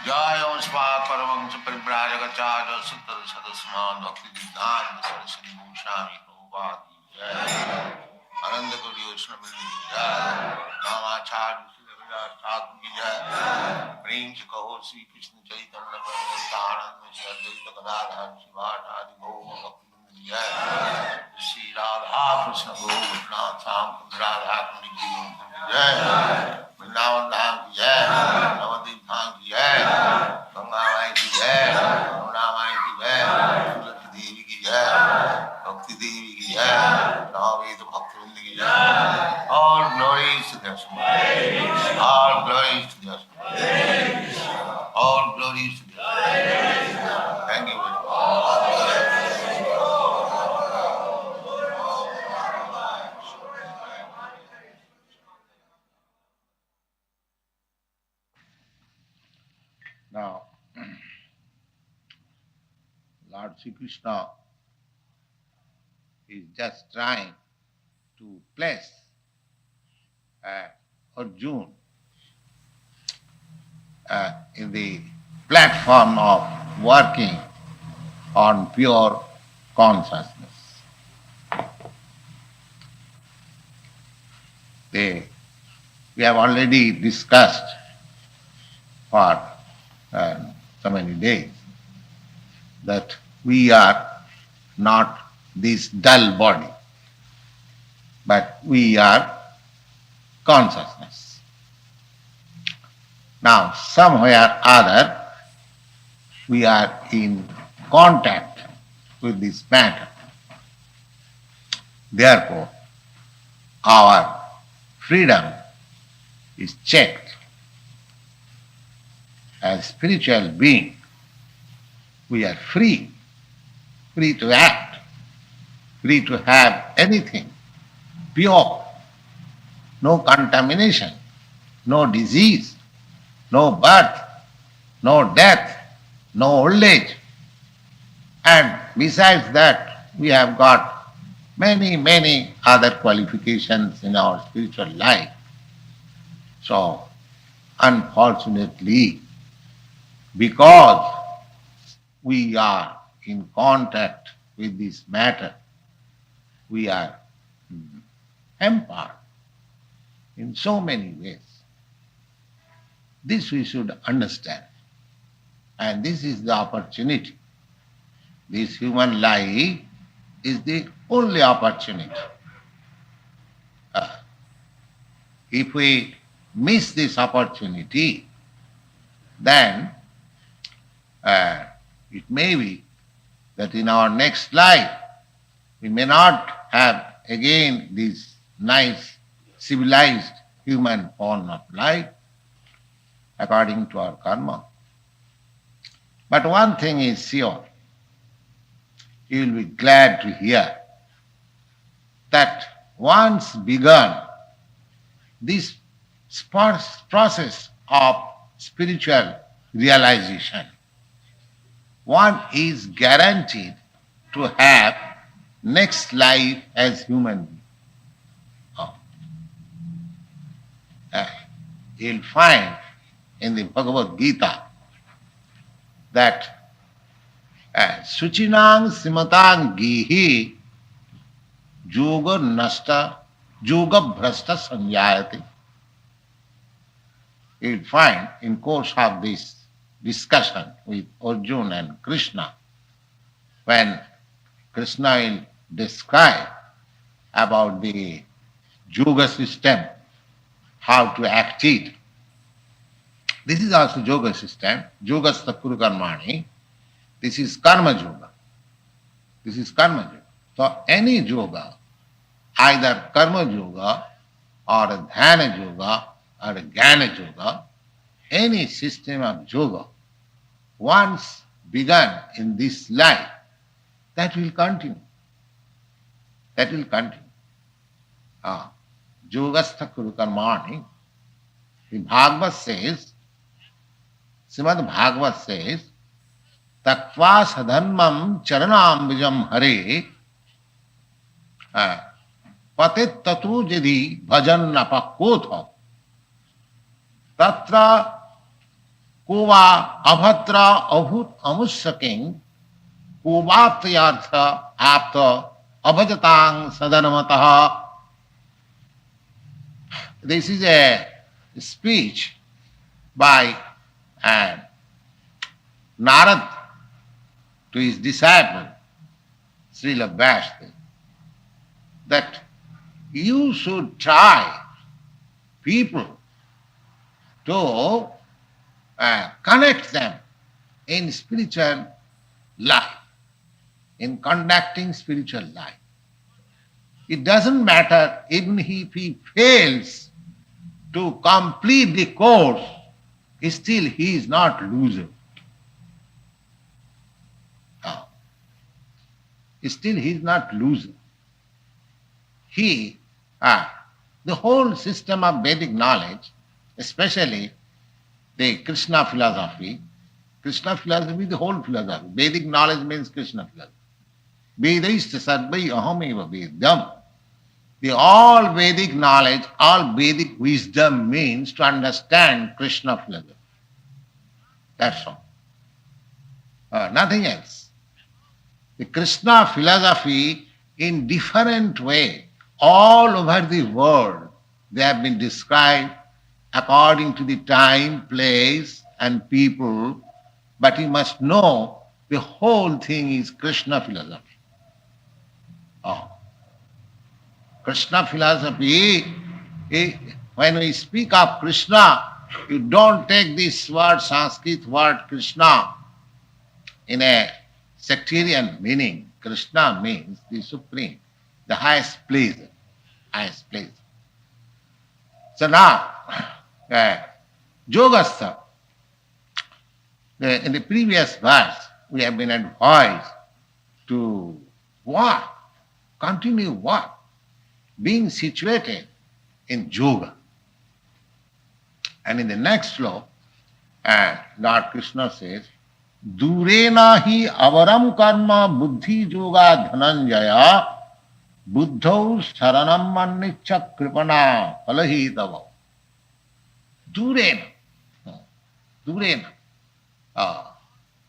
Jaya Spa Paramam Supribrajagacharya Sutta Sadasman Bhakti Siddhanta Saraswati Goswami Prabhupada Jai Ananda Kuri Osnamini Jai Namacharya Srila Thakur Ki Jai Prem Se Kaho Sri Krishna Chaitanya Prabhu Nityananda Shri Advaita Gadadhar Shivat Adi Gaura Bhakti Vrinda Jai Shri Radha Krishna Gaura Sam Radha Kundi Jai Vrindavan Dham Ki Jai Navadip Dham Ki Jai Ganga Mai Ki Jai Yamuna Mai Ki Jai Tulsi Devi Ki Jai Bhakti Devi Ki Jai Navaveda Bhakti Vrinda Ki Jai. All glories to the Srimad. All glories to the Srimad. All glories to the Srimad. Thank you very much. Now, Lord Sri Krishna is just trying to place Arjuna in the platform of working on pure consciousness. We have already discussed for so many days that we are not this dull body, but we are consciousness. Now, somewhere or other, we are in contact with this matter. Therefore, our freedom is checked. As spiritual being, we are free to act, free to have anything, pure, no contamination, no disease, no birth, no death, no old age. And besides that, we have got many other qualifications in our spiritual life. So, unfortunately, because we are in contact with this matter, we are hampered in so many ways. This we should understand. And this is the opportunity. This human life is the only opportunity. If we miss this opportunity, then it may be that in our next life we may not have again this nice civilized human form of life according to our karma. But one thing is sure, you will be glad to hear that once begun this process of spiritual realization, one is guaranteed to have next life as human being. You'll find in the Bhagavad Gita that Suchinang Simatang Gihi Juga Nasta Juga Bhrasta Sanyayati. You'll find in course of this discussion with Arjuna and Krishna, when Krishna will describe about the yoga system, how to act it. This is also yoga system, yogastha kuru karmani. This is karma yoga. This is karma yoga. So any yoga, either karma yoga or dhyana yoga or jnana yoga, any system of yoga, once begun in this life, that will continue. That will continue. Yogastha kuru karmani. The Bhagavad says, Srimad Bhagavat says, Taktva sadhanmam charanam vijam hare patit tatu jadi bhajan napakotha tatra Kova abhatra abhut amussaking kovaptayartha apta abhajatang sadanamataha. This is a speech by Narad to his disciple, Srila Vyasdev, that you should try people to connect them in spiritual life, in conducting spiritual life. It doesn't matter even if he fails to complete the course, still he is not loser. Still he is not loser. The whole system of Vedic knowledge, especially the Krishna philosophy, the whole philosophy. Vedic knowledge means Krishna philosophy. Vedaista sarvai ahameva vedam. The all Vedic knowledge, all Vedic wisdom means to understand Krishna philosophy. That's all. Nothing else. The Krishna philosophy in different way, all over the world, they have been described according to the time, place and people, but you must know the whole thing is Krishna philosophy. Krishna philosophy, when we speak of Krishna, you don't take this word, Sanskrit word Krishna, in a sectarian meaning. Krishna means the supreme, the highest pleasure, highest pleasure. So now, Yogastha, in the previous verse, we have been advised to what? Continue what? Being situated in yoga. And in the next sloka, Lord Krishna says, Durena hi avaram karma buddhi yoga dhananjaya buddhau saranam mannicha kripana palahitava. Durena.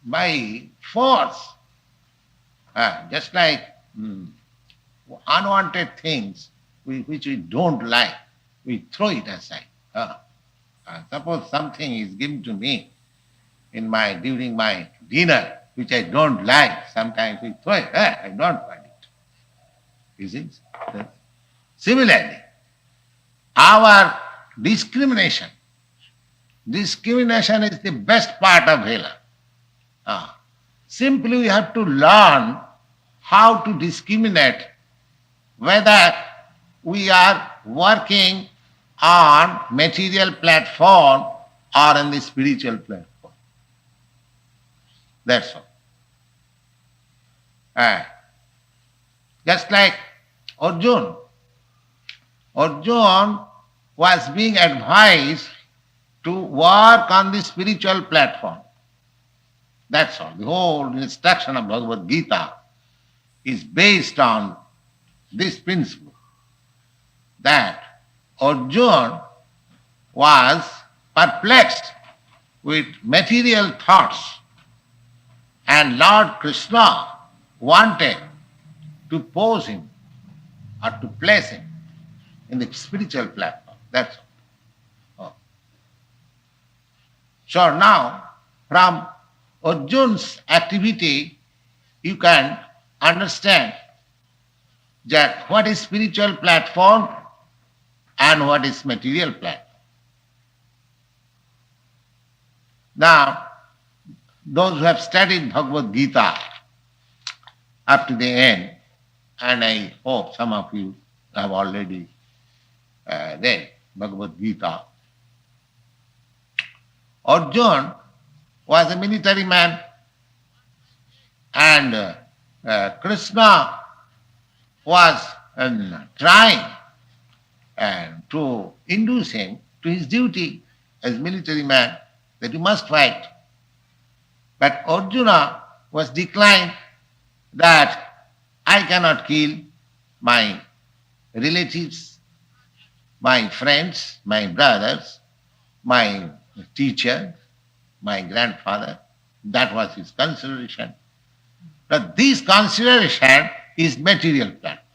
By force. Just like unwanted things which we don't like, we throw it aside. Suppose something is given to me during my dinner, which I don't like, sometimes we throw it. I don't want it. You see? Similarly, our discrimination is the best part of Hela. Simply we have to learn how to discriminate whether we are working on material platform or on the spiritual platform. That's all. Just like Arjuna was being advised to work on the spiritual platform. That's all. The whole instruction of Bhagavad Gita is based on this principle, that Arjuna was perplexed with material thoughts, and Lord Krishna wanted to pose him or to place him in the spiritual platform. That's all. So now, from Arjuna's activity, you can understand that what is spiritual platform and what is material platform. Now, those who have studied Bhagavad Gita up to the end, and I hope some of you have already read Bhagavad Gita. Arjuna was a military man, and Krishna was trying to induce him to his duty as military man, that you must fight. But Arjuna was declined that I cannot kill my relatives, my friends, my brothers, my teacher, my grandfather. That was his consideration. But this consideration is material platform.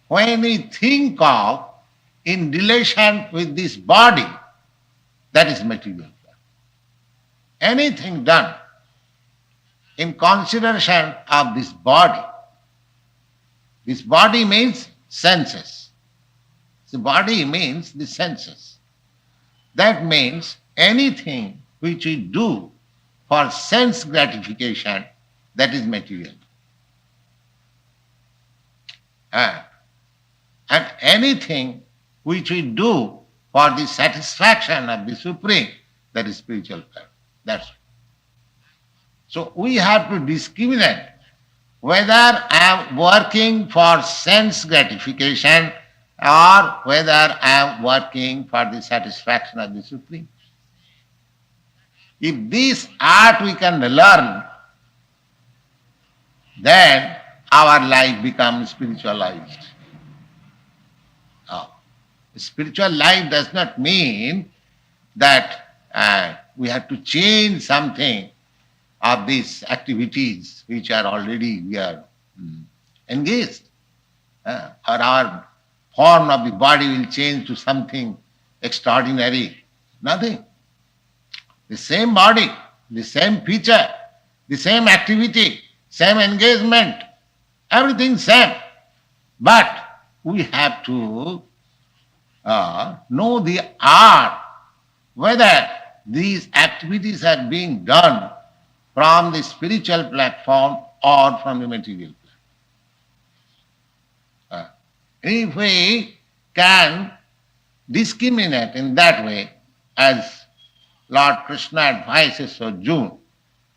When we think of in relation with this body, that is material platform. Anything done in consideration of this body means senses. The body means the senses. That means anything which we do for sense gratification, that is material. And anything which we do for the satisfaction of the Supreme, that is spiritual power. That's it. So we have to discriminate whether I am working for sense gratification or whether I am working for the satisfaction of the Supreme. If this art we can learn, then our life becomes spiritualized. Spiritual life does not mean that we have to change something of these activities which are already we are engaged. Or our form of the body will change to something extraordinary. Nothing. The same body, the same feature, the same activity, same engagement, everything same. But we have to know the art, whether these activities are being done from the spiritual platform or from the material platform. If we can discriminate in that way, as Lord Krishna advises Arjuna,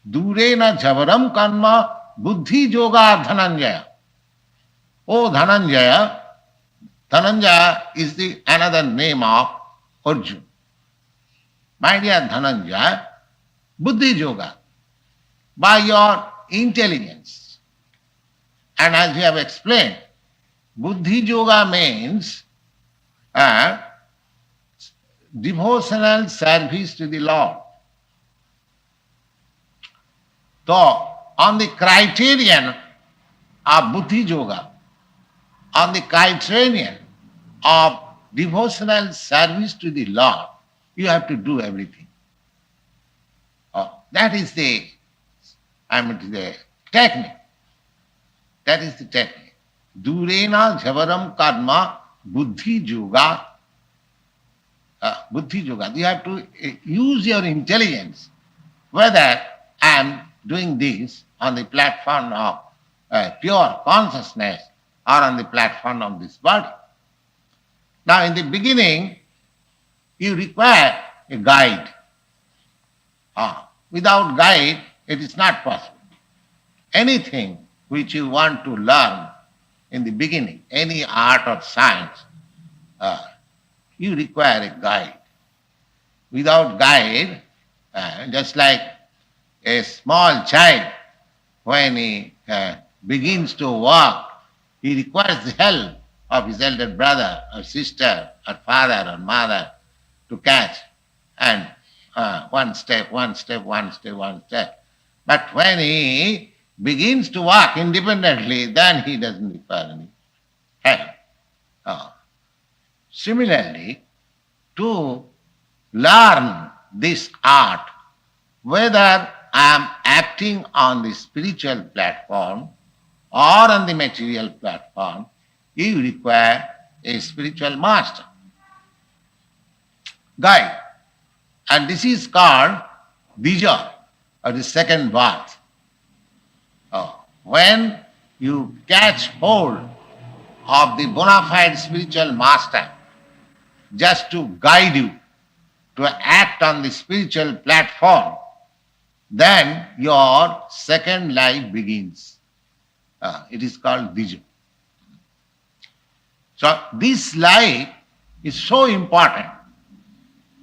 Durena javaram karma buddhi yoga dhananjaya. Oh Dhananjaya, Dhananjaya is the another name of Arjuna. My dear Dhananjaya, buddhi yoga, by your intelligence. And as we have explained, buddhi yoga means devotional service to the Lord. So, on the criterion of buddhi yoga, on the criterion of devotional service to the Lord, you have to do everything. That is the technique. That is the technique. Durena javaram karma buddhi yoga. Buddhi yoga. You have to use your intelligence, whether I am doing this on the platform of pure consciousness or on the platform of this body. Now in the beginning, you require a guide. Without guide, it is not possible. Anything which you want to learn in the beginning, any art or science, you require a guide. Without guide, just like a small child, when he begins to walk, he requires the help of his elder brother or sister or father or mother to catch, and one step. But when he begins to walk independently, then he doesn't require any help. Similarly, to learn this art, whether I am acting on the spiritual platform or on the material platform, you require a spiritual master, guide. And this is called Bija, or the second birth. When you catch hold of the bona fide spiritual master just to guide you to act on the spiritual platform, then your second life begins. It is called Bija. So this life is so important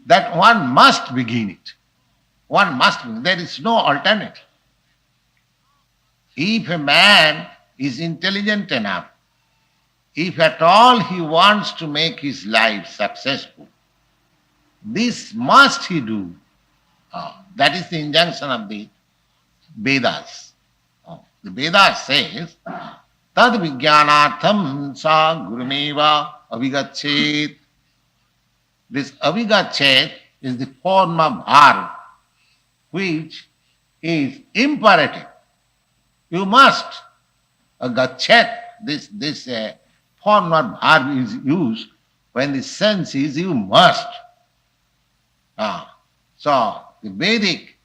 that one must begin it. One must begin. There is no alternative. If a man is intelligent enough, if at all he wants to make his life successful, This must he do. That is the injunction of the Vedas. The Vedas says, Tad vijnanartham sa gurumeva avigachet. This avigachet is the form of verb which is imperative. You must. Gachet, this form of verb is used when the sense is you must. So the Vedic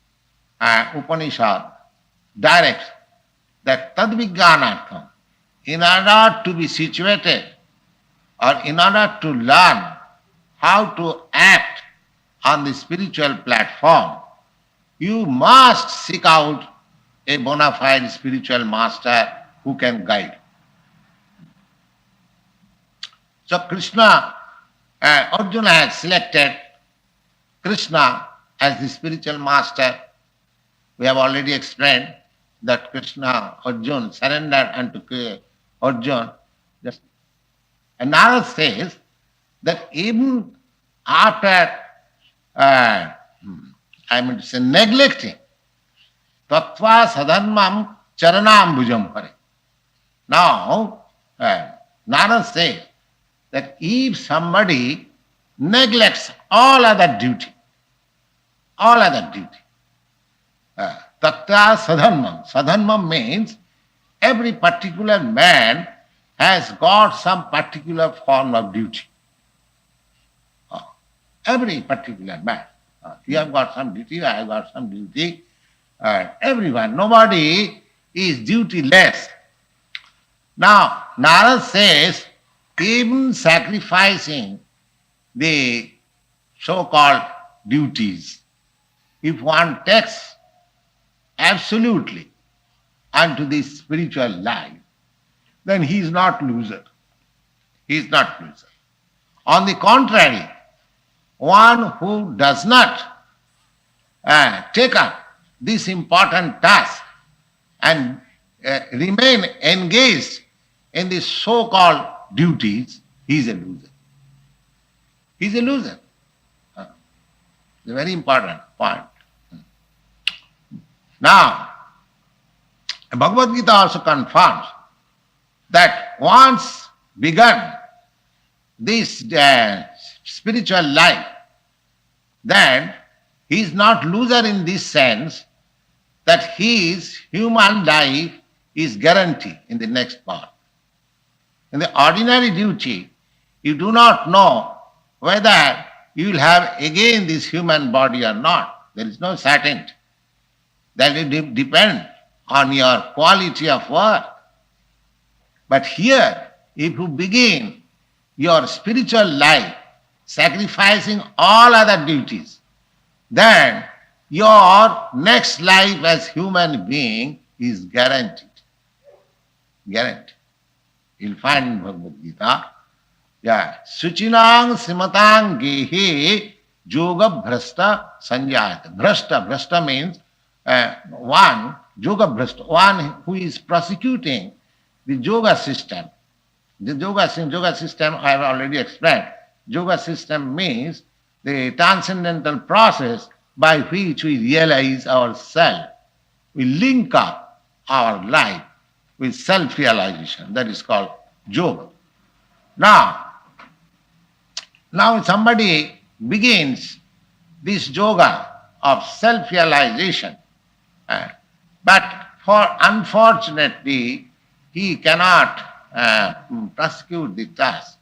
Upanishad directs that tadvijnanartham, in order to be situated or in order to learn how to act on the spiritual platform, you must seek out a bona fide spiritual master who can guide. So Krishna, Arjuna has selected Krishna as the spiritual master. We have already explained that Krishna, Arjuna, surrendered unto Arjuna. And Narad says that even after, neglecting tattva sadhanmam charanam bhujam hare. Now, Narad says that if somebody neglects all other duty, tattva sadhanmam. Sadhanmam means every particular man has got some particular form of duty. Every particular man. You have got some duty, I have got some duty. Everyone, nobody is duty-less. Now, Narad says, even sacrificing the so-called duties, if one takes absolutely unto this spiritual life, then he is not loser. He is not loser. On the contrary, one who does not take up this important task and remain engaged in the so-called duties, he is a loser. He is a loser. It's a very important point. Now, Bhagavad Gita also confirms that once begun this spiritual life, then he is not loser in this sense that his human life is guaranteed in the next part. In the ordinary duty, you do not know whether you will have again this human body or not. There is no certainty. That will depend on your quality of work. But here, if you begin your spiritual life sacrificing all other duties, then your next life as human being is guaranteed. Guaranteed. You'll find in Bhagavad Gita, Suchinang Simatang Gehe Yoga Bhrasta Sanjayate. Bhrasta means one, Yoga Bhrasta, one who is prosecuting the yoga system. The yoga system I have already explained. Yoga system means the transcendental process by which we realize ourselves. We link up our life with self-realization. That is called yoga. Now somebody begins this yoga of self-realization, but unfortunately he cannot prosecute the task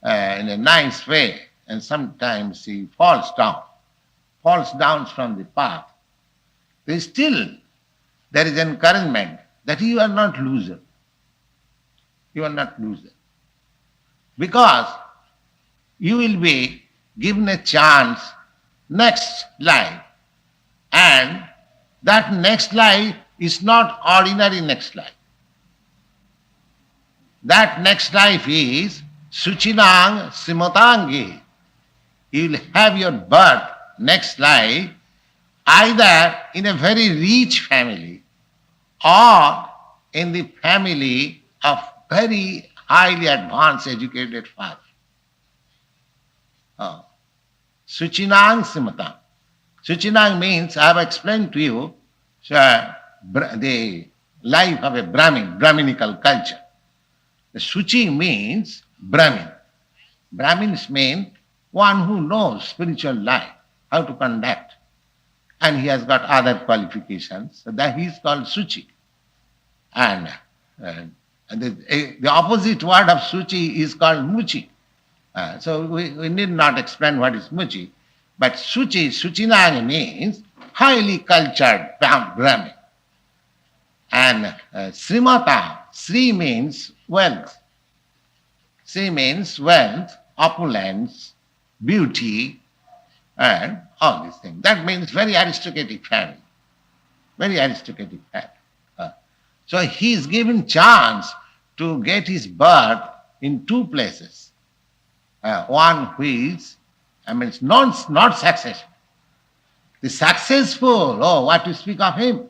in a nice way, and sometimes he falls down from the path. There is encouragement that you are not loser. You are not loser. Because you will be given a chance next life, and that next life is not ordinary next life. That next life is Suchinang Simatangi. You will have your birth next life either in a very rich family or in the family of very highly advanced educated father. Suchinang Simatang. Suchinang means, I have explained to you, the life of a Brahminical culture. The Suchi means Brahmin. Brahmins mean one who knows spiritual life, how to conduct. And he has got other qualifications, so that he is called Suchi. And the opposite word of Suchi is called Muchi. So we need not explain what is Muchi. But Suchinang means highly cultured Brahmin. And Srimata, Sri means wealth. Sri means wealth, opulence, beauty, and all these things. That means very aristocratic family. Very aristocratic family. So he is given chance to get his birth in two places. One who is, not successful. The successful, what to speak of him?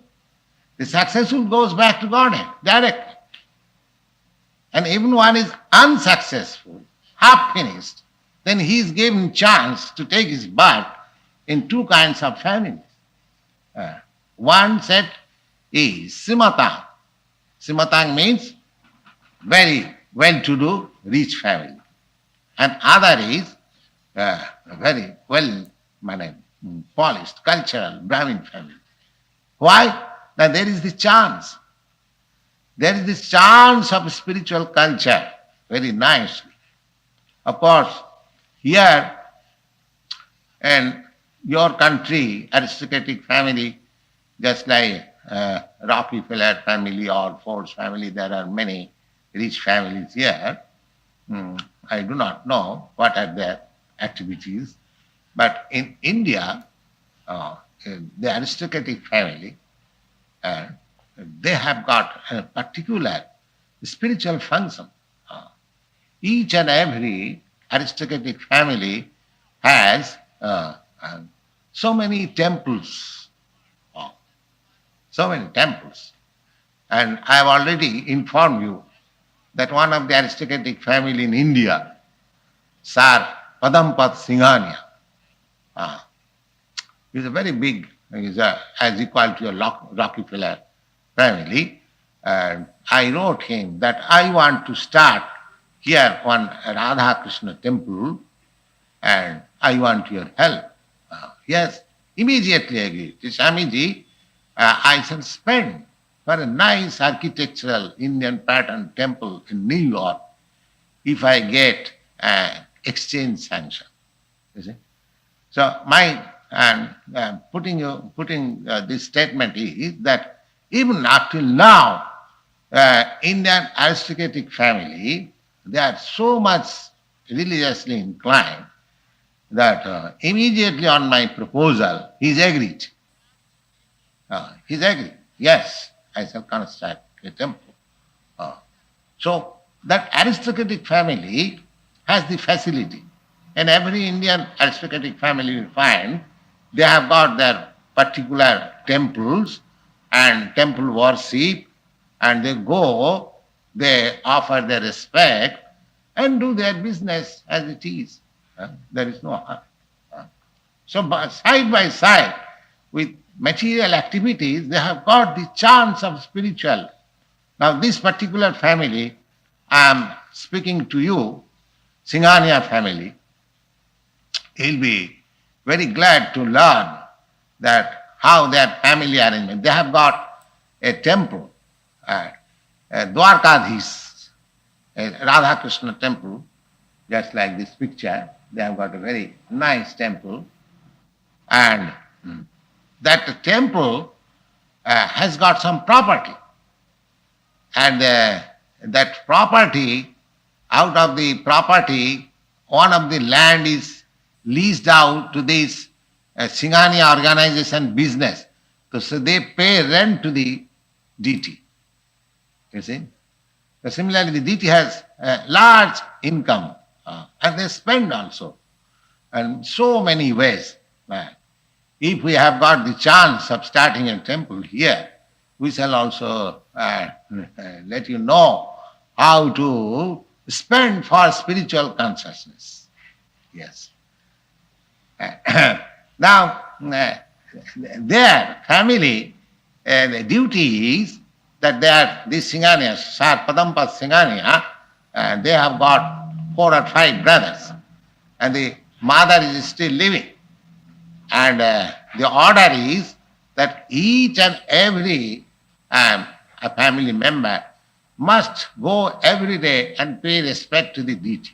The successful goes back to Godhead directly. And even one is unsuccessful, half finished, then he is given chance to take his birth in two kinds of families. One set is Simatang. Simatang means very well-to-do, rich family. And other is very well polished, cultural, Brahmin family. Why? Now there is the chance. There is this chance of spiritual culture, very nicely. Of course, here in your country, aristocratic family, just like Rockefeller family or Ford's family, there are many rich families here. I do not know what are their activities, but in India, the aristocratic family, they have got a particular spiritual function. Each and every aristocratic family has so many temples. So many temples. And I have already informed you that one of the aristocratic family in India, Sir Padampat Singhania, is a very big, as equal to a Rockefeller family. And I wrote him that I want to start here one Radha Krishna temple and I want your help. Yes, immediately agreed. Swamiji, I shall spend for a nice architectural Indian pattern temple in New York if I get exchange sanction. You see? So my putting this statement is that even up till now, Indian aristocratic family, they are so much religiously inclined that immediately on my proposal, he's agreed. He's agreed. Yes, I shall construct a temple. So that aristocratic family has the facility. And every Indian aristocratic family will find they have got their particular temples and temple worship, and they go, they offer their respect and do their business as it is. There is no harm. So side by side with material activities, they have got the chance of spiritual. Now this particular family, I am speaking to you, Singhania family, he'll be very glad to learn that how their family arrangement. They have got a temple, a Dwarkadhish, a Radha Krishna temple, just like this picture. They have got a very nice temple, and that temple has got some property, and that property, out of the property, one of the land is leased out to this Singhania organization business. So they pay rent to the deity. You see? So similarly, the deity has a large income and they spend also. And so many ways. If we have got the chance of starting a temple here, we shall also let you know how to spend for spiritual consciousness. Yes. Now, their family, the duty is that they are, these Singhaniyas, Sar Padampa Singhaniya, they have got 4 or 5 brothers, and the mother is still living. And the order is that each and every a family member must go every day and pay respect to the deity.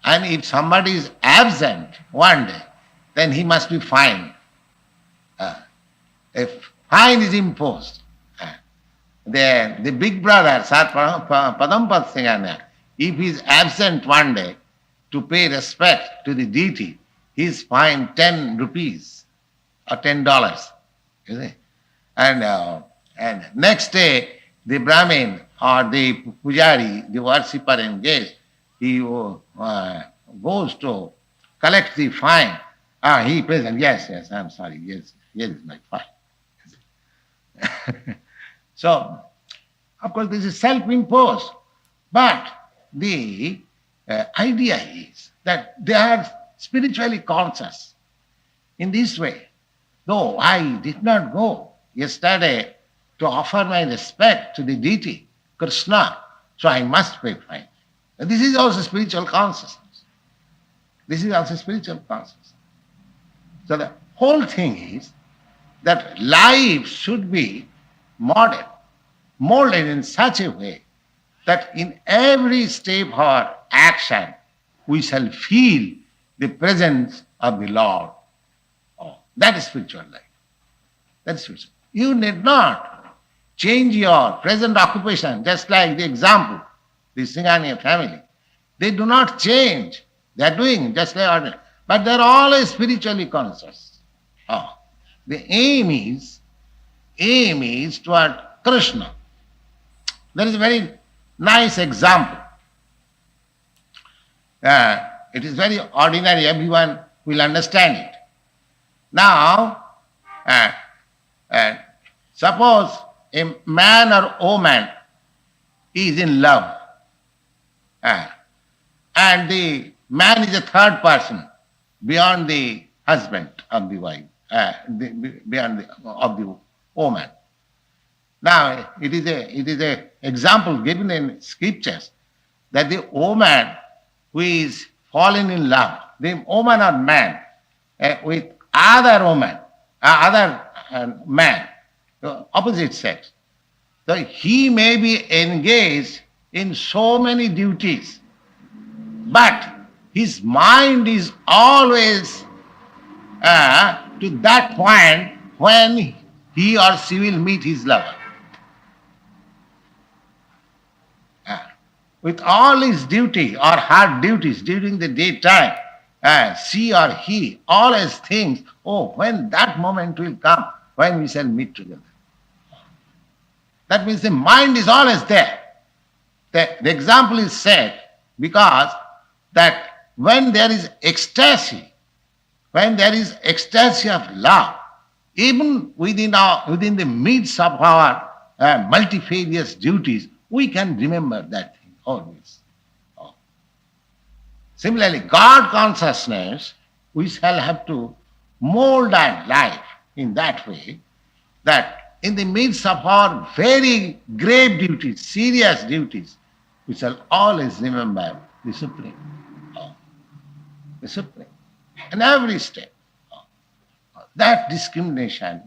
And if somebody is absent one day, then he must be fined. If fine is imposed, the big brother, Sat Padampat Singhaniya, if he is absent one day to pay respect to the deity, he is fined 10 rupees or $10. You see? And next day, the Brahmin or the Pujari, the worshipper engaged, he goes to collect the fine. He pays, and yes, I'm sorry, yes, here is my fine. So, of course, this is self-imposed. But the idea is that they are spiritually conscious in this way. Though I did not go yesterday to offer my respect to the deity, Krishna, so I must pay fine. And this is also spiritual consciousness. This is also spiritual consciousness. So the whole thing is that life should be molded in such a way that in every step or action we shall feel the presence of the Lord. Oh, that is spiritual life. That is spiritual. You need not change your present occupation, just like the example, the Singhaniya family. They do not change. They are doing just like ordinary. But they are always spiritually conscious. Oh. The aim is toward Krishna. There is a very nice example. It is very ordinary, everyone will understand it. Now, suppose a man or woman is in love, and the man is a third person beyond the husband of the wife, of the woman. Now, it is a example given in scriptures that the woman who is fallen in love, the woman or man with other woman, other man, opposite sex, so he may be engaged in so many duties, but his mind is always to that point when he or she will meet his lover. With all his duty or her duties during the daytime, she or he always thinks, oh, when that moment will come, when we shall meet together. That means the mind is always there. The example is set because that when there is ecstasy of love, even within the midst of our multifarious duties, we can remember that thing always. Oh. Similarly, God consciousness, we shall have to mold our life in that way that in the midst of our very grave duties, serious duties, we shall always remember the Supreme. Oh. The Supreme. In every step. Oh. That discrimination,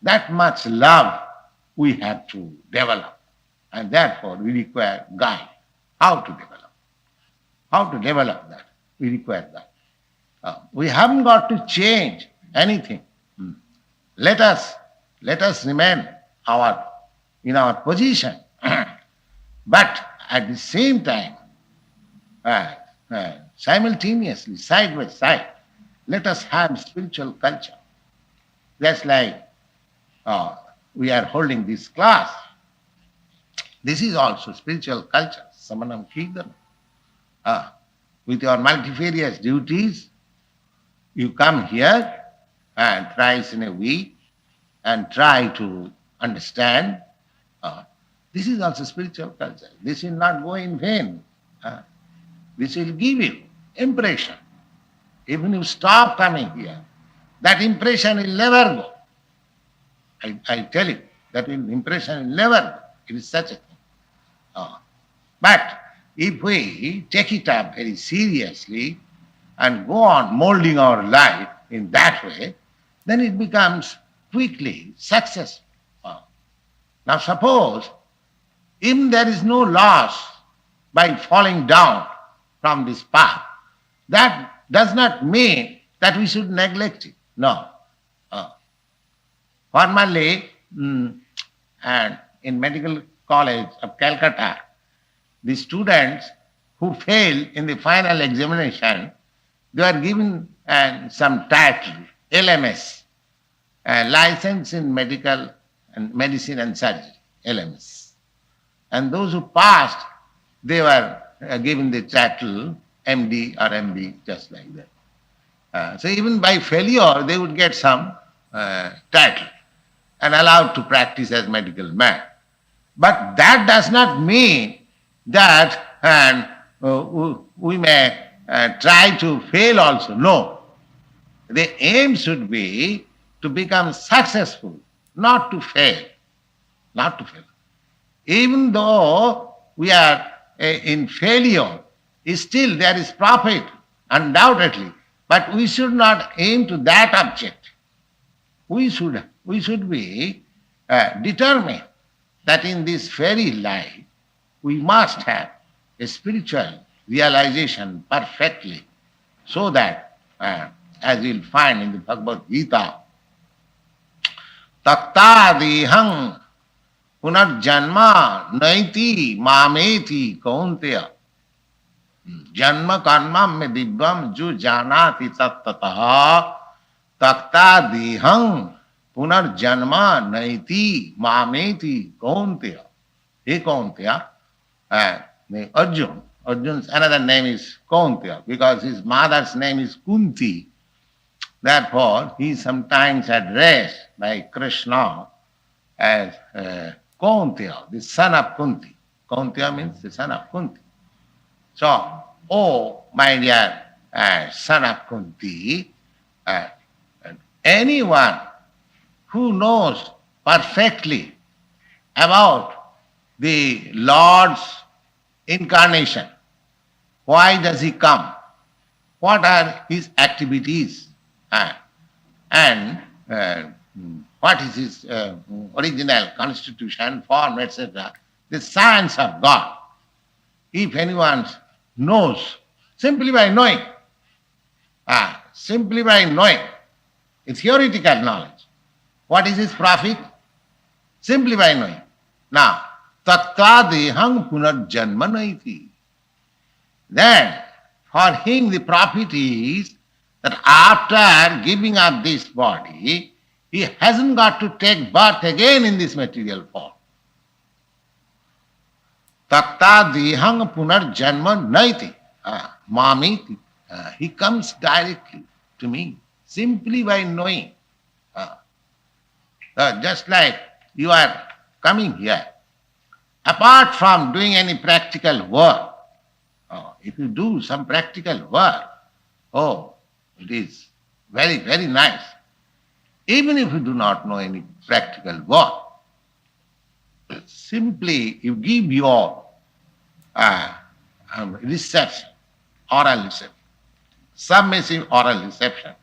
that much love we have to develop. And therefore we require guide. How to develop? How to develop that? We require that. We haven't got to change anything. Let us remain in our position. But at the same time, simultaneously, side by side, let us have spiritual culture. Just like we are holding this class. This is also spiritual culture, Samanam Kirtanam. With your multifarious duties, you come here and thrice in a week and try to understand. This is also spiritual culture. This will not go in vain. This will give you impression. Even you stop coming here, that impression will never go. I tell you, that impression will never go. It is such a thing. But if we take it up very seriously and go on molding our life in that way, then it becomes quickly successful. Now suppose, if there is no loss by falling down from this path, that does not mean that we should neglect it. No. Formerly, and in Medical College of Calcutta, the students who fail in the final examination, they are given some title, LMS, License in Medical and Medicine and Surgery, LMS. And those who passed, they were given the title MD or MB, just like that. So even by failure, they would get some title and allowed to practice as medical man. But that does not mean that we may try to fail also. No. The aim should be to become successful, not to fail. Not to fail. Even though we are in failure, still there is profit, undoubtedly. But we should not aim to that object. We should be determined that in this very life we must have a spiritual realization perfectly, so that, as you'll find in the Bhagavad Gita, Taktadihang punarjanma naiti mameti kaunteya janma karma me divyam ju janati tattataha taktadihang punarjanma naiti mameti kaunteya. He Kaunteya, Arjun's another name is Kaunteya because his mother's name is Kunti. Therefore, he is sometimes addressed by Krishna as Kaunteya, the son of Kunti. Kaunteya means the son of Kunti. So, oh my dear son of Kunti, anyone who knows perfectly about the Lord's incarnation, why does he come? What are his activities? And what is his original constitution, form, etc. The science of God. If anyone knows, simply by knowing, a theoretical knowledge, what is his profit? Simply by knowing. Now, tattadehang punarjanma naiti. Then, for him the profit is that after giving up this body, he hasn't got to take birth again in this material form. Tattadehang punarjanma naiti. Mamiti. He comes directly to me, simply by knowing. Just like you are coming here, apart from doing any practical work, if you do some practical work, it is very, very nice. Even if you do not know any practical work, simply you give your reception, oral reception, submissive oral reception,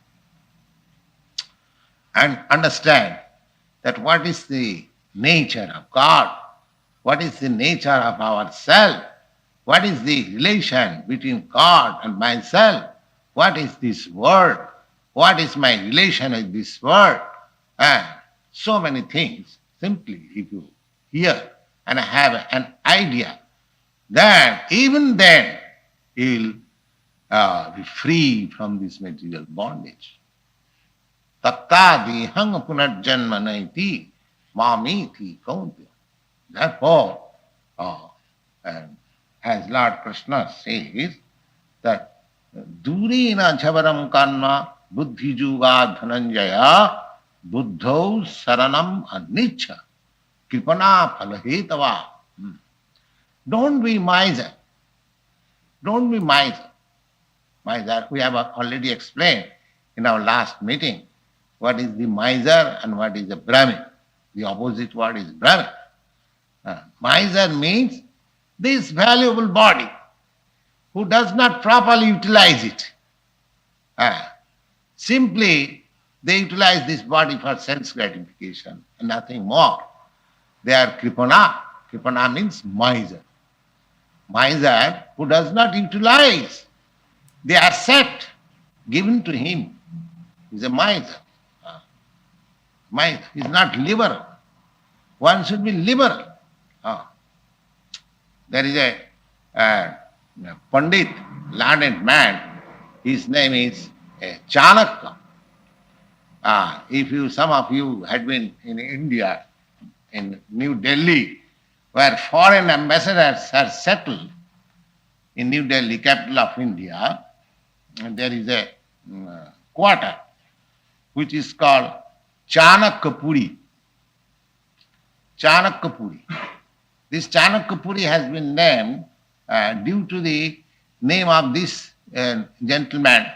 and understand that what is the nature of God, what is the nature of ourself, what is the relation between God and myself, what is this world, what is my relation with this world, so many things. Simply if you hear and have an idea, then even then you will be free from this material bondage. Tattadehang punarjanma naiti mamiti kaunteya. Therefore, as Lord Krishna says, that durena jhavaram karma buddhi juga dhananjaya buddhau saranam aniccha kripana phalhetava. Don't be miser. Don't be miser. Miser, we have already explained in our last meeting what is the miser and what is the Brahmin. The opposite word is Brahmin. Miser means this valuable body who does not properly utilize it. Simply they utilize this body for sense gratification and nothing more. They are kripana. Kripana means miser. Miser who does not utilize the asset given to him is a miser. Miser is not liberal. One should be liberal. There is a Pandit, learned man, his name is Chanakya. If some of you had been in India, in New Delhi, where foreign ambassadors are settled, in New Delhi, capital of India, there is a quarter which is called Chanakyapuri. Chanakyapuri. This Chanakyapuri has been named due to the name of this gentleman,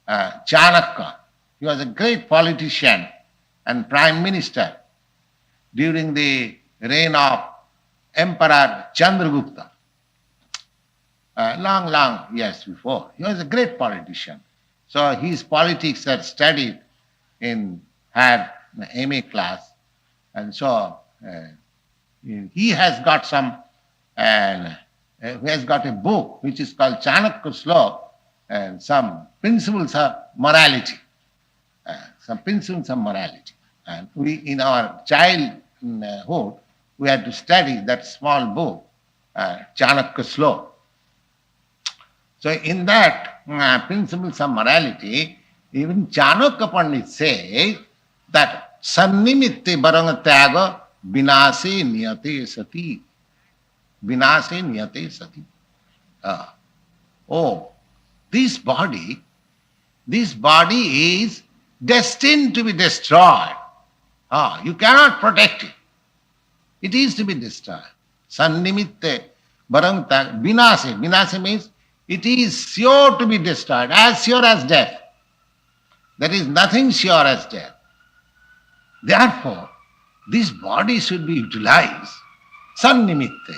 Chanakya. He was a great politician and prime minister during the reign of Emperor Chandragupta. Long years before. He was a great politician. So his politics are studied in her MA class. And so he has got he has got a book which is called Chanakya Slok and some principles of morality. And we, in our childhood, we had to study that small book, Chanakya Slok. So in that principles of morality, even Chanakya Pandit says that sannimitte baranga tyaga vinase niyate sati. Vinase niyate sati. This body is destined to be destroyed. You cannot protect it. It is to be destroyed. Sannimitte baranga tyaga vinase. Vinase means it is sure to be destroyed, as sure as death. There is nothing sure as death. Therefore, this body should be utilized, sannimitte,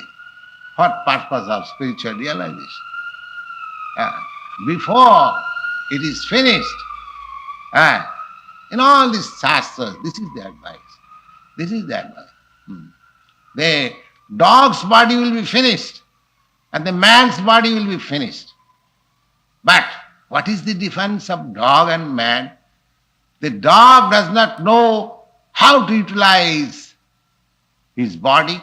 for purpose of spiritual realization. Before it is finished, in all these shastras, this is the advice. The dog's body will be finished, and the man's body will be finished. But what is the difference of dog and man? The dog does not know how to utilize his body,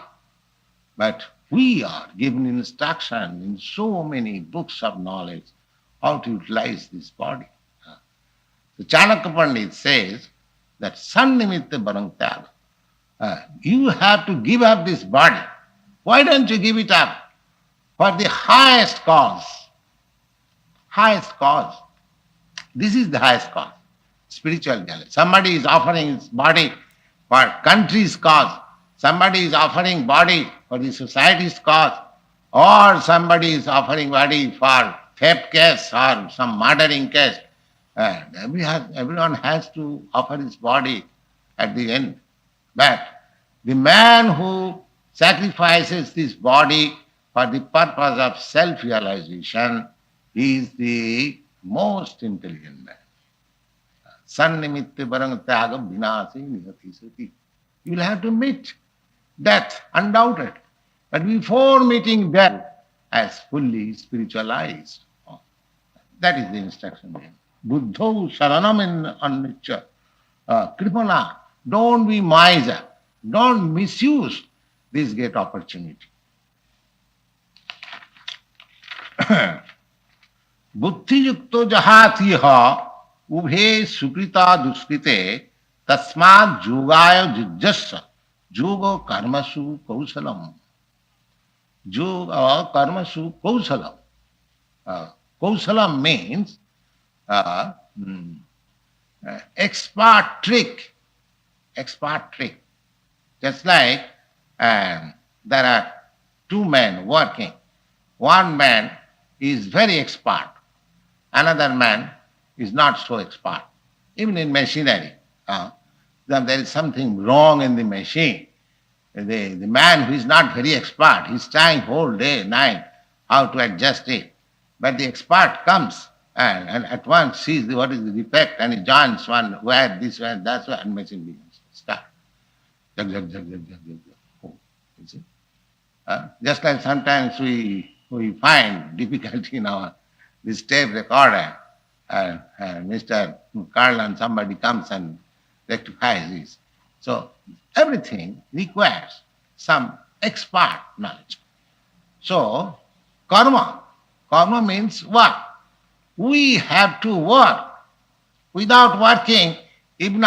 but we are given instruction in so many books of knowledge how to utilize this body. So Chanakya Pandit says that sannimitte barang tyaga. You have to give up this body. Why don't you give it up? For the highest cause. Highest cause. This is the highest cause. Spiritual reality. Somebody is offering his body for country's cause. Somebody is offering body for the society's cause. Or somebody is offering body for theft case or some murdering case. Everyone has to offer his body at the end. But the man who sacrifices this body for the purpose of self-realization is the most intelligent man. Sannimitte barang tyaga vinase nihati sati. You will have to meet death, undoubted. But before meeting death, as fully spiritualized. That is the instruction there. Buddho saranam in annicca. Kripana, don't be miser. Don't misuse this great opportunity. Buddhi yukto jahatiha ubhe sukrita duskrite tasmad jugaya jujjassa yoga karmasu kausalam. Yoga karmasu kausalam. Kausalam means expert trick. Expert trick. Just like there are two men working. One man is very expert another man is not so expert. Even in machinery, then there is something wrong in the machine. The man who is not very expert, he is trying whole day, night, how to adjust it. But the expert comes and at once sees what is the defect and he joins one where this where that where and machine begins to start. Jug, jug, jug, jug, jug, jug, jug. Oh, you see? Just like sometimes we find difficulty in our this tape recorder, Mr. Carl and somebody comes and rectifies this. So everything requires some expert knowledge. So karma means work. We have to work. Without working, even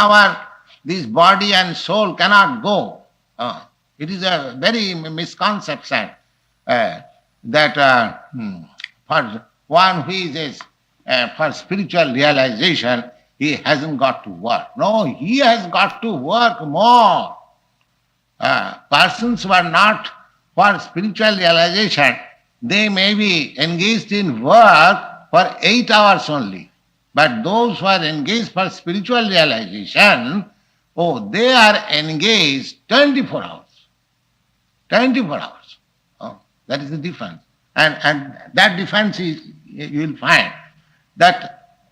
this body and soul cannot go. It is a very misconception that for one who is for spiritual realization, he hasn't got to work. No, he has got to work more. Persons who are not for spiritual realization, they may be engaged in work for 8 hours only. But those who are engaged for spiritual realization, they are engaged 24 hours. 24 hours. That is the difference. And that difference is, you will find that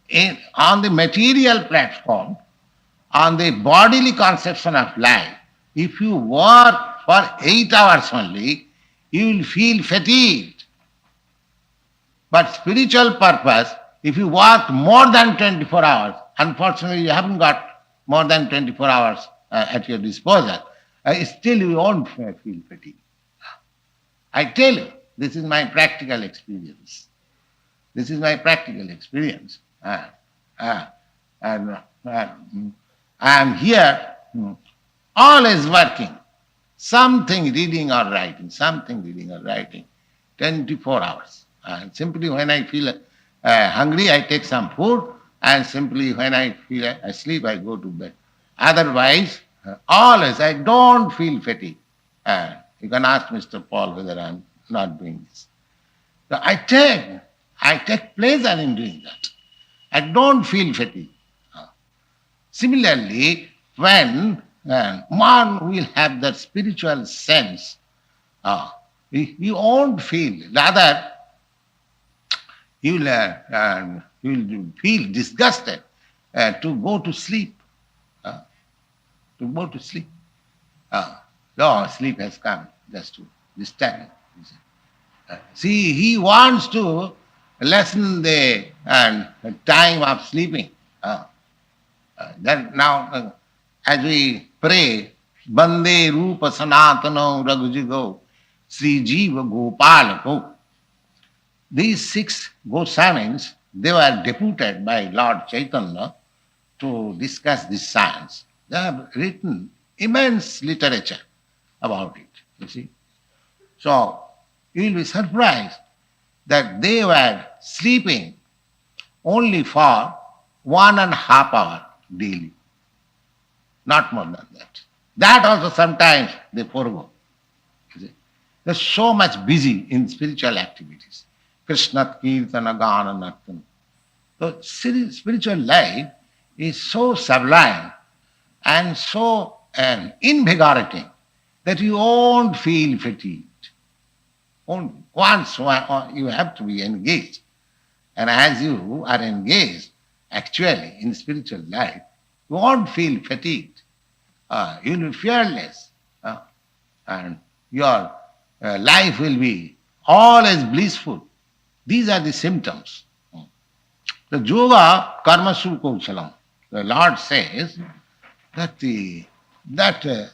on the material platform, on the bodily conception of life, if you work for 8 hours only, you will feel fatigued. But spiritual purpose, if you work more than 24 hours, unfortunately you haven't got more than 24 hours at your disposal, still you won't feel fatigued. I tell you, this is my practical experience. This is my practical experience. And I am here, always working, something reading or writing, 24 hours. And simply when I feel hungry, I take some food, and simply when I feel asleep, I go to bed. Otherwise, always, I don't feel fatigue. You can ask Mr. Paul whether I am not doing this. So I take pleasure in doing that. I don't feel fatigue. Similarly, when one will have that spiritual sense, he won't feel, rather he will feel disgusted to go to sleep. Sleep has come just to disturb him. See, he wants to lessen the time of sleeping. Then now, as we pray, Bande Rupa Sanatano Raghujigo Sri Jiva Gopalako, these 6 Goswamis, they were deputed by Lord Chaitanya to discuss this science. They have written immense literature about it, you see. So, you will be surprised that they were sleeping only for 1.5 hours daily. Not more than that. That also sometimes they forego. They're so much busy in spiritual activities. Krishna Kirtana Gana Nartana. So spiritual life is so sublime and so invigorating that you won't feel fatigued. Once you have to be engaged. And as you are engaged actually in spiritual life, you won't feel fatigued. You will be fearless. And your life will be always blissful. These are the symptoms. The yoga karmasu kausalam. The Lord says that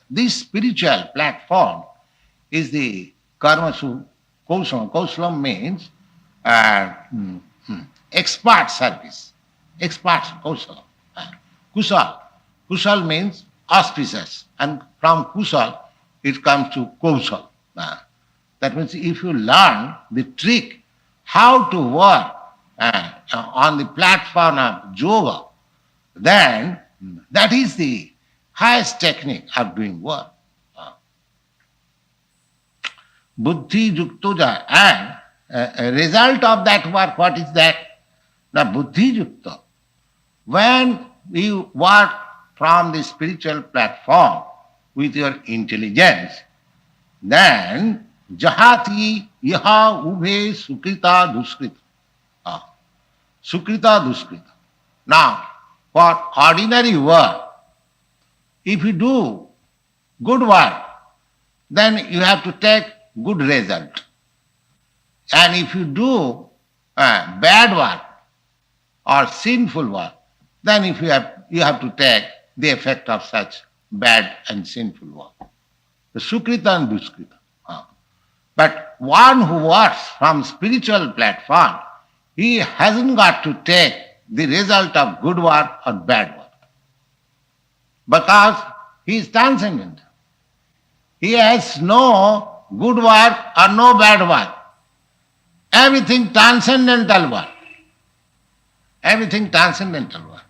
this spiritual platform is the karmasu kausalam. Kausalam means expert service. Expert kausalam. Kusal. Kusal means auspicious. And from kusal, it comes to kausal. That means if you learn the trick how to work on the platform of yoga, then that is the highest technique of doing work. Buddhi yuktoja, and a result of that work, what is that? na buddhi yukta. When you work from the spiritual platform with your intelligence, then jahati yaha ubhe sukrita duskrita. Sukrita duskrita. Now, for ordinary work, if you do good work, then you have to take good result. And if you do bad work or sinful work, then if you have to take the effect of such bad and sinful work. The Sukrita and Duskrita. But one who works from spiritual platform, he hasn't got to take the result of good work or bad work. Because he is transcendental. He has no good work or no bad work. Everything transcendental work. Everything transcendental work.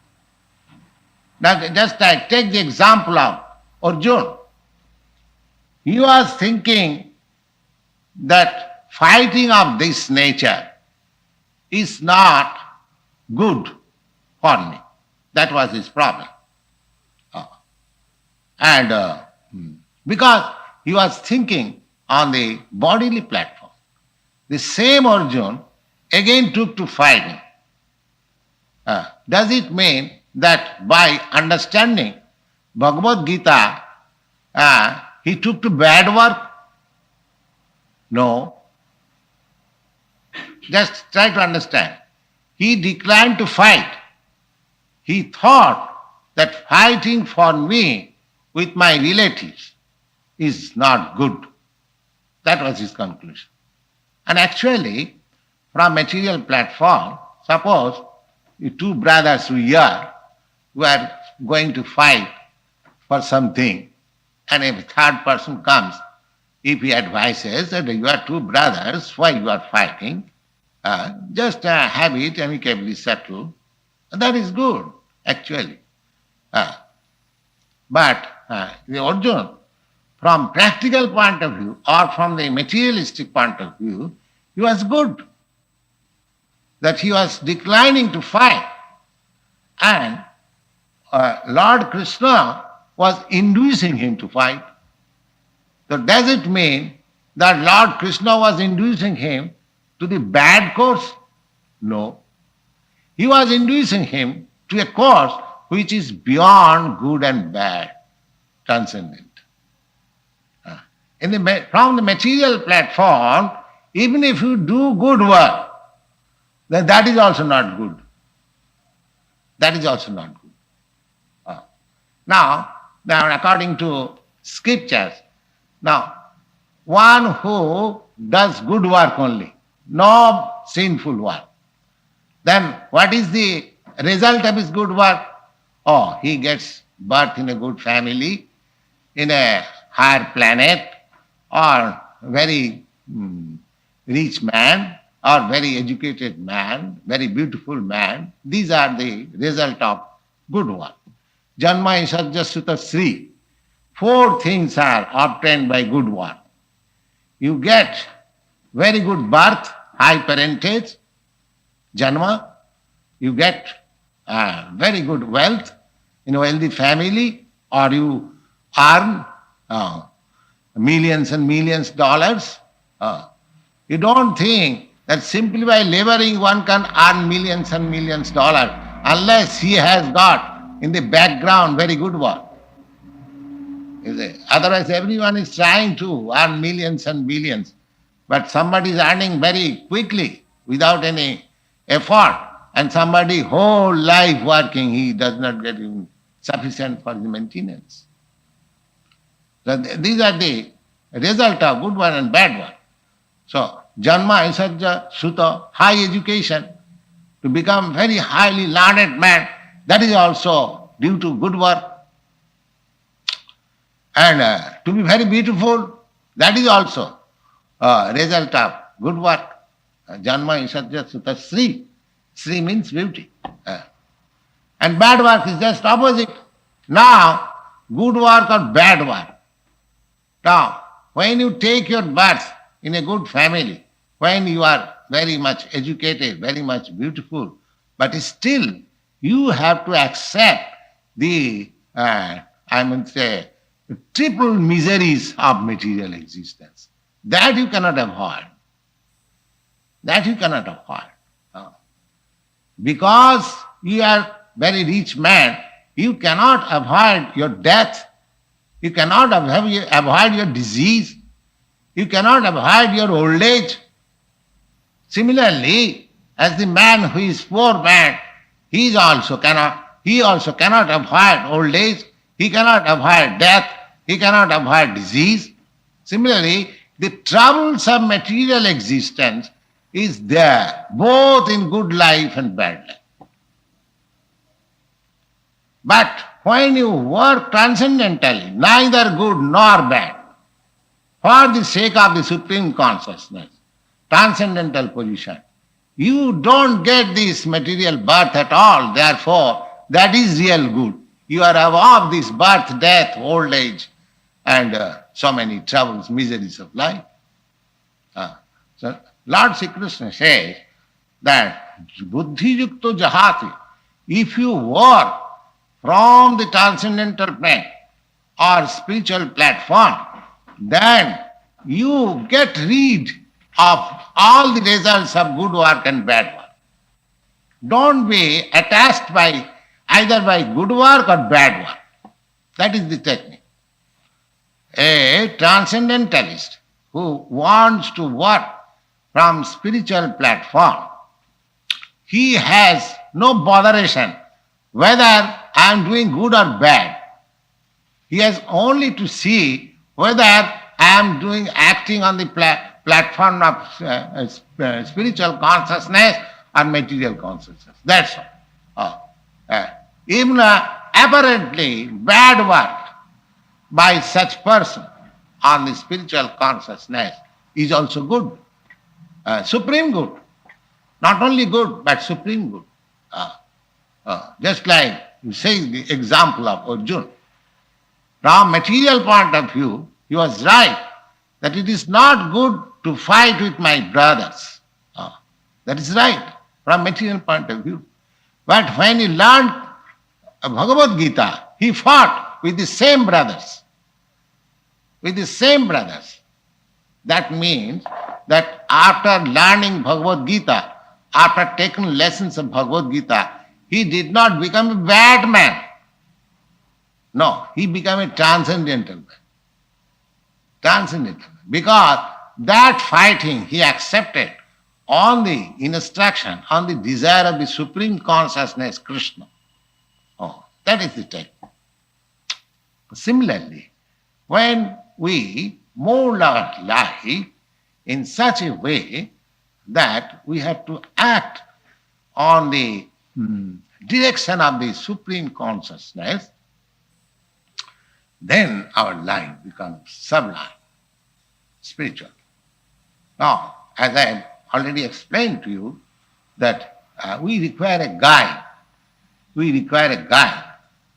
Now just take the example of Arjuna. He was thinking that fighting of this nature is not good for me. That was his problem. And because he was thinking on the bodily platform, the same Arjuna again took to fighting. Does it mean that by understanding Bhagavad Gita, he took to bad work? No. Just try to understand. He declined to fight. He thought that fighting for me with my relatives is not good. That was his conclusion. And actually, from material platform, suppose the two brothers who are going to fight for something, and if a third person comes, if he advises that you are two brothers, why you are fighting, just have it amicably settled, that is good, actually. But the Arjuna, from practical point of view or from the materialistic point of view, he was good. That he was declining to fight. And Lord Krishna was inducing him to fight. So does it mean that Lord Krishna was inducing him to the bad course? No. He was inducing him to a course which is beyond good and bad, transcendent. From the material platform, even if you do good work, then that is also not good. That is also not good. Now, according to scriptures, now, one who does good work only, no sinful work, then what is the result of his good work? Oh, he gets birth in a good family, in a higher planet, or very rich man, or very educated man, very beautiful man. These are the result of good work. Janma Isajja Sutta Sri. 4 things are obtained by good work. You get very good birth, high parentage, janma. You get very good wealth in a wealthy family, or you earn millions and millions dollars. You don't think that simply by laboring one can earn millions and millions dollars unless he has got in the background very good work. Otherwise everyone is trying to earn millions and billions, but somebody is earning very quickly without any effort, and somebody whole life working, he does not get even sufficient for the maintenance. So these are the result of good one and bad one. So Janma Isajja Sutta, high education, to become very highly learned man, that is also due to good work. And to be very beautiful, that is also a result of good work. Janma Isajja Sutta Sri. Sri means beauty. And bad work is just opposite. Now, good work or bad work. Now, when you take your birth in a good family, when you are very much educated, very much beautiful, But still, you have to accept the, triple miseries of material existence. That you cannot avoid. That you cannot avoid. Because you are very rich man, you cannot avoid your death. You cannot avoid your disease. You cannot avoid your old age. Similarly, as the man who is poor man, he also cannot avoid old age. He cannot avoid death. He cannot avoid disease. Similarly, the troubles of material existence is there, both in good life and bad life. But when you work transcendentally, neither good nor bad, for the sake of the Supreme Consciousness, transcendental position, you don't get this material birth at all. Therefore, that is real good. You are above this birth, death, old age, and so many troubles, miseries of life. So Lord Sri Krishna says that buddhi yukto jahati, if you work from the transcendental plane or spiritual platform, then you get rid of all the results of good work and bad work. Don't be attached by either by good work or bad work. That is the technique. A transcendentalist who wants to work from spiritual platform, he has no botheration whether I am doing good or bad. He has only to see whether I am acting on the platform of spiritual consciousness or material consciousness. That's all. Even apparently bad work by such person on the spiritual consciousness is also good. Supreme good. Not only good, but supreme good. Just like you say the example of Arjuna. From material point of view, he was right that it is not good to fight with my brothers. That is right from material point of view. But when he learned Bhagavad Gita, he fought with the same brothers. With the same brothers. That means that after learning Bhagavad Gita, after taking lessons of Bhagavad Gita, he did not become a bad man. No, he became a transcendental man. Transcendental. Because that fighting he accepted on the instruction, on the desire of the Supreme Consciousness, Krishna. That is the technique. Similarly, when we mold our life in such a way that we have to act on the direction of the Supreme Consciousness, then our life becomes sublime, spiritual. Now, as I have already explained to you, that we require a guide. We require a guide.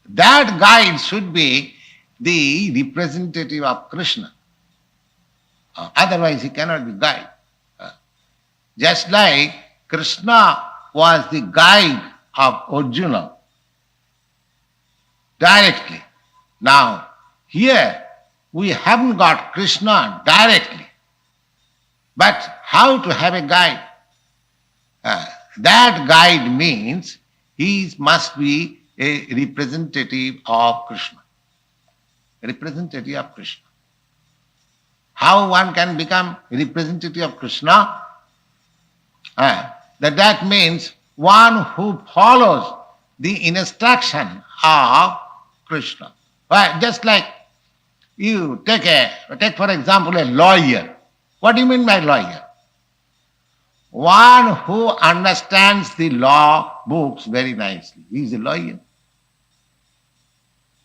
That guide should be the representative of Krishna. Otherwise, he cannot be guide. Just like Krishna was the guide of Arjuna directly. Now, here we haven't got Krishna directly. But how to have a guide? That guide means he must be a representative of Krishna. A representative of Krishna. How one can become a representative of Krishna? That means one who follows the instruction of Krishna. Just like you take for example a lawyer. What do you mean by lawyer? One who understands the law books very nicely. He is a lawyer.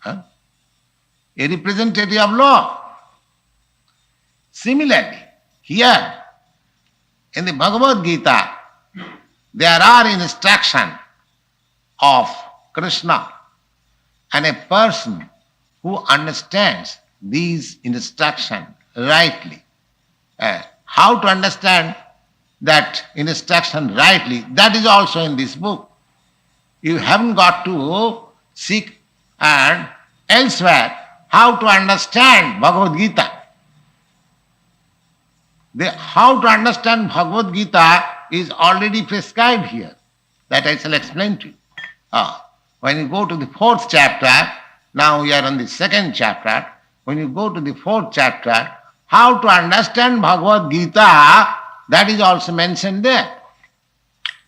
A representative of law. Similarly, here in the Bhagavad Gita, there are instructions of Krishna, and a person who understands these instructions rightly. How to understand that instruction rightly, that is also in this book. You haven't got to seek and elsewhere how to understand Bhagavad Gita. How to understand Bhagavad Gita is already prescribed here. That I shall explain to you. When you go to the 4th chapter, now we are on the 2nd chapter. When you go to the 4th chapter, how to understand Bhagavad Gita, that is also mentioned there.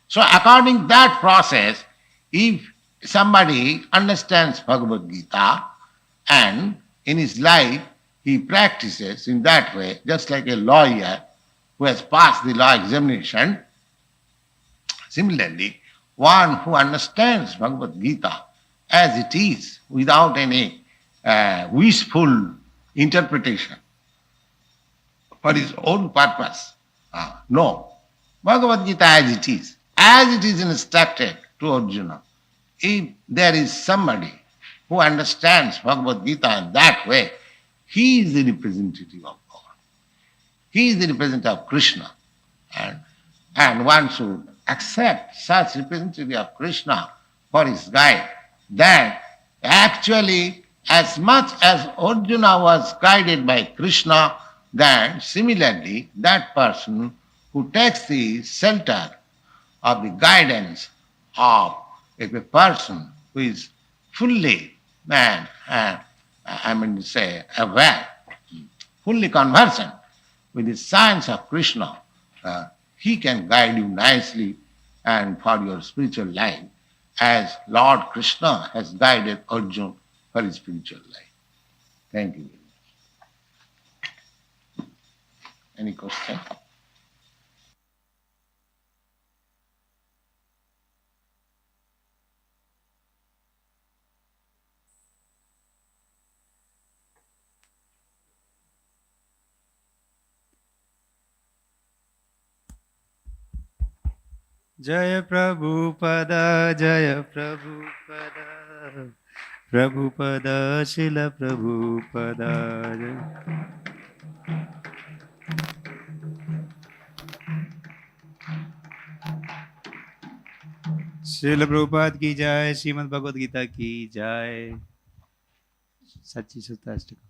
So according to that process, if somebody understands Bhagavad Gita and in his life he practices in that way, just like a lawyer who has passed the law examination, similarly, one who understands Bhagavad Gita as it is, without any wishful interpretation for his own purpose. No, Bhagavad Gita as it is instructed to Arjuna. If there is somebody who understands Bhagavad Gita in that way, he is the representative of God. He is the representative of Krishna. And one should accept such representative of Krishna for his guide. That actually, as much as Arjuna was guided by Krishna, then similarly, that person who takes the shelter of the guidance of a person who is fully, aware, fully conversant with the science of Krishna, he can guide you nicely and for your spiritual life, as Lord Krishna has guided Arjuna for his spiritual life. Thank you very much. Any question? Jaya Prabhupada, Jaya Prabhupada, Prabhupada, Srila Prabhupada. Srila Prabhupada ki jai, Srimad Bhagavad Gita ki jai. Sachi Sutta Ashtaka.